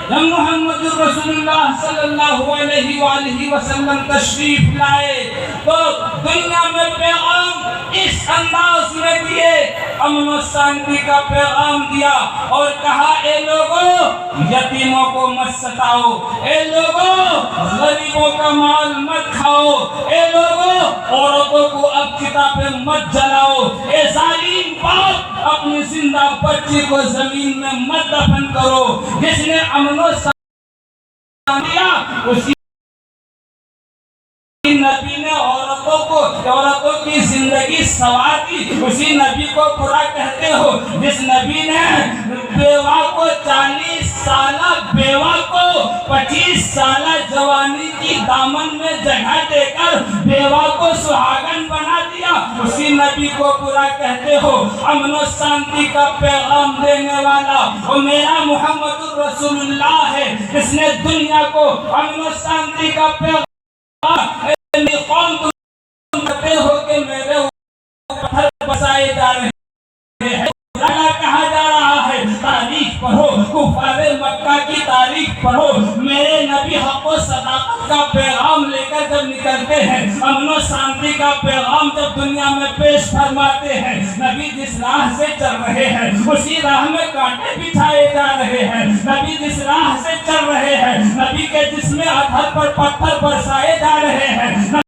جب محمد رسول اللہ صلی اللہ علیہ وآلہ وسلم تشریف لائے تو دنیا میں پیغام اس انداز میں دیے، امن و شانتی کا پیغام دیا اور کہا اے لوگوں یتیموں کو مت ستاؤ، اے لوگوں غریبوں کا مال مت کھاؤ، اے لوگوں عورتوں کو اب چتا پہ مت جلاؤ، اے ظالم باپ اپنی زندہ بچی کو زمین میں مت دفن کرو۔ جس نے امن و شانتی دیا اسی نبی نے عورتوں کی زندگی سنوار دی، اسی نبی کو برا کہتے ہو جس نبی نے بیوہ کو 40 سالہ بیوہ کو 25 سالہ جوانی کی دامن میں جگہ دے کر بیوہ کو سہاگن بنا دیا، اسی نبی کو برا کہتے ہو۔ امن و شانتی کا پیغام دینے والا وہ میرا محمد رسول اللہ ہے، اس نے دنیا کو امن و شانتی کا پیغام قوم تم کہتے ہو کہ میرے پتھر بسائے جا رہے ہیں، کہا جا رہا ہے تاریخ پڑھو، کفار مکہ کی تاریخ پڑھو، میرے نبی حق و صداقت کا پیغام لے کر جب نکلتے ہیں، امن و شانتی کا پیغام جب دنیا میں پیش فرماتے ہیں، نبی جس راہ سے چل رہے ہیں اسی راہ میں کانٹے بچھائے جا رہے ہیں، نبی جس راہ سے چل رہے ہیں نبی کے جسم ادھر پر پتھر برسائے جا رہے ہیں،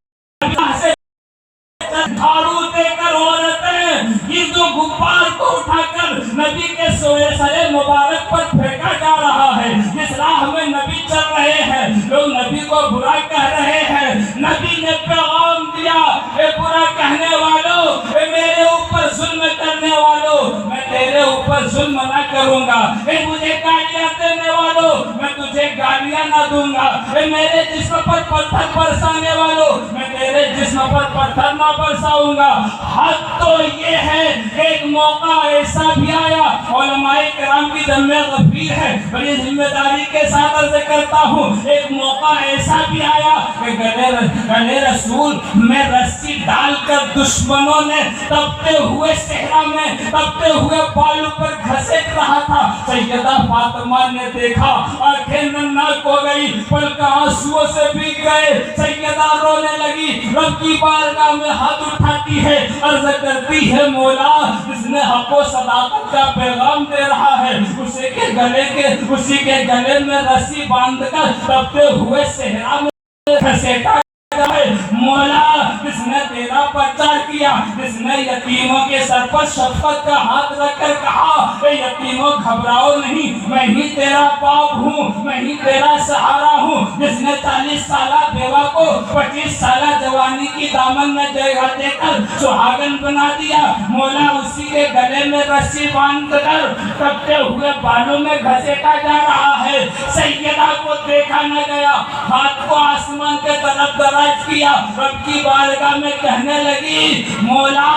جھاڑو دے کر عورتیں گرد و غبار کو اٹھا کر نبی کے سر مبارک پر پھینکا جا رہا ہے، جس راہ میں نبی چل رہے ہیں لوگ نبی کو برا کہہ رہے ہیں۔ نبی نے پیغام دیا اے برا کہنے والوں، اے میرے اوپر ظلم کرنے والوں، میں تیرے اوپر ظلم نہ کروں گا، اے مجھے گالیاں دینے والوں میں تجھے گالیاں نہ دوں گا، اے میرے جسم پر پتھر برسانے والوں میں تیرے جسم پر پتھر نہ برساؤں گا۔ حد تو یہ ہے ایک موقع ایسا بھی آیا، علماء کرام کی ذمہ غفیر ہے، بڑی ذمہ داری کے ساتھ عرض کرتا ہوں، ایک موقع ایسا بھی آیا کہ گلے رسول میں رسی ڈال کر دشمنوں نے تپتے ہوئے صحرا میں تپتے ہوئے بالوں پر گھسیٹ رہا تھا، سیدہ فاطمہ نے دیکھا، آنکھیں نمناک ہو گئی، پلک آنسوؤں سے بھیگ گئے، سیدہ رونے لگی، رب کی بارگاہ میں ہاتھ اٹھاتی ہے، عرض کرتی ہے مولا جس نے حق و صداقت کا پیغام دے رہا ہے اسی کے گلے میں رسی باندھ کر تپتے ہوئے صحرا میں گھسیٹا جائے، مولا جس نے تیرا پرچار کیا، جس نے یتیموں کے سر پر شفقت کا ہاتھ رکھ کر کہا اے یتیموں گھبراؤ نہیں، میں ہی تیرا باپ ہوں، میں ہی تیرا سہارا ہوں، جس نے 40 سالہ بیوہ کو 25 سالہ جوانی کی دامن میں جگہ دے کر سہاگن بنا دیا، مولا اسی کے گلے میں رسی باندھ کر تپتے ہوئے بالوں میں گھسیٹا جا رہا ہے۔ سیدہ کو دیکھا نہ گیا، ہاتھ کو آسمان کے طرف دراز کیا، رب کی بارگاہ میں کہنے لگی مولا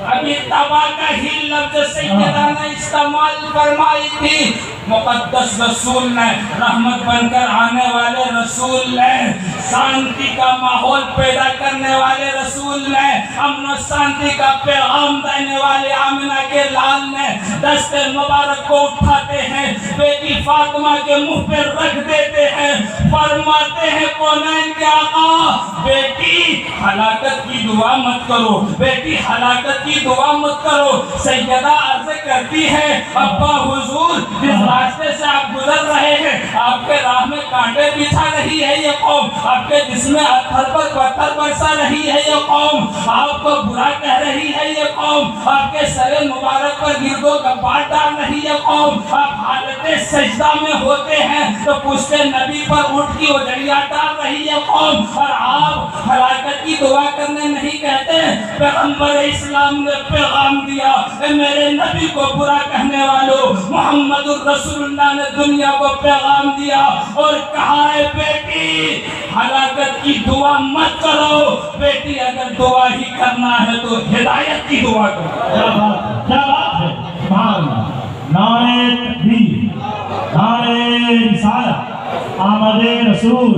ابھی تباہ کا ہی لفظ سیدہ نے استعمال فرمائی تھی، مقدس رسول نے، رحمت بن کر آنے والے رسول نے، شانتی کا ماحول پیدا کرنے والے رسول نے، امن و شانتی کا پیغام دینے والے آمنہ کے لال نے دست مبارک کو اٹھاتے ہیں، بیٹی فاطمہ کے منہ پہ رکھ دیتے ہیں، فرماتے ہیں کونین کے آقا بیٹی ہلاکت کی دعا مت کرو، بیٹی ہلاکت کی دعا مت کرو۔ سیدہ عرض کرتی ہے ابا حضور جس راستے سے آپ گزر رہے ہیں آپ کے راہ میں کانٹے بچھا رہی ہے یہ قوم، آپ کے جسم پتھر پر پتھر برسا رہی ہے یہ قوم، آپ کو برا کہہ رہی ہے یہ قوم، آپ کے سر مبارک پر گرد و غبار ڈال رہی ہے قوم، آپ حالت سجدہ میں ہوتے ہیں تو پشت نبی پر اٹھ کی اجڑیاں ڈال رہی ہے قوم، اور آپ ہلاکت کی دعا کرنے نہیں کہتے۔ پیغمبر اسلام نے پیغام دیا اے میرے نبی کو برا کہنے والوں، محمد الرسول اللہ نے دنیا کو پیغام دیا اور کہا ہے بیٹی ہلاکت کی دعا مت کرو، بیٹی اگر دعا ہی کرنا ہے تو ہدایت کی دعا کرو۔ کیا بات ہے، سبحان اللہ، نعرہ تکبیر، نعرہ رسالت، آمد رسول،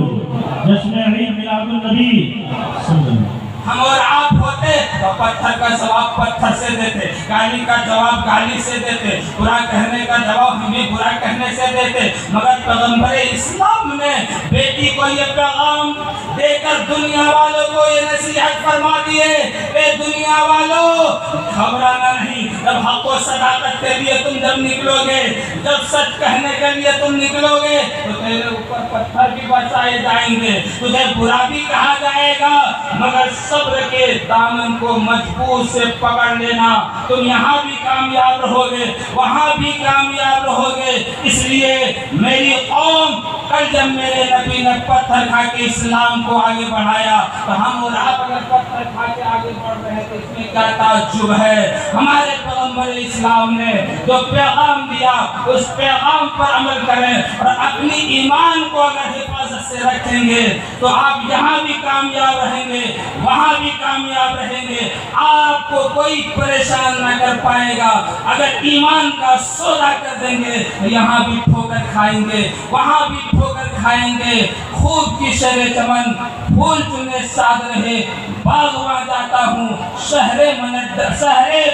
جشن عید میلاد النبی صلی اللہ علیہ وسلم۔ ہم اور آپ ہوتے تو پتھر کا جواب پتھر سے دیتے، گالی کا جواب گالی سے دیتے، برا کہنے کا جواب ہمیں برا کہنے سے دیتے، مگر پیغمبر اسلام نے بیٹی کو یہ پیغام دے کر دنیا والوں کو یہ نصیحت فرما دیے، اے دنیا والوں گھبرانا نہیں، جب حق و صداقت کے لیے تم جب نکلو گے، جب سچ کہنے کے لیے تم نکلو گے تو تیرے اوپر پتھر بھی برسائے جائیں گے، تجھے برا بھی کہا جائے گا، مگر صبر کے دامن کو مضبوط سے پکڑ لینا، تم یہاں بھی کامیاب رہو گے، وہاں بھی کامیاب رہو گے۔ اس لیے میری قوم کل جب میرے نبی نے پتھر کھا کے اسلام کو آگے بڑھایا تو ہم اور آپ اگر پتھر کھا کے آگے بڑھ رہے ہیں تو اس میں کیا تعجب ہے؟ ہمارے پیغمبر اسلام نے جو پیغام دیا اس پیغام پر عمل کریں اور اپنی ایمان کو اگر حفاظت سے رکھیں گے تو آپ یہاں بھی کامیاب رہیں گے، وہاں بھی کامیاب رہیں گے، آپ کو کوئی پریشان نہ کر پائے گا۔ اگر ایمان کا سودا کر دیں گے یہاں بھی ٹھوکر کھائیں گے، وہاں بھی ٹھوکر کھائیں گے۔ خوب کی شہر چمن پھول چنے ساد رہے، باغ وہاں جاتا ہوں شہر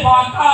باغ کا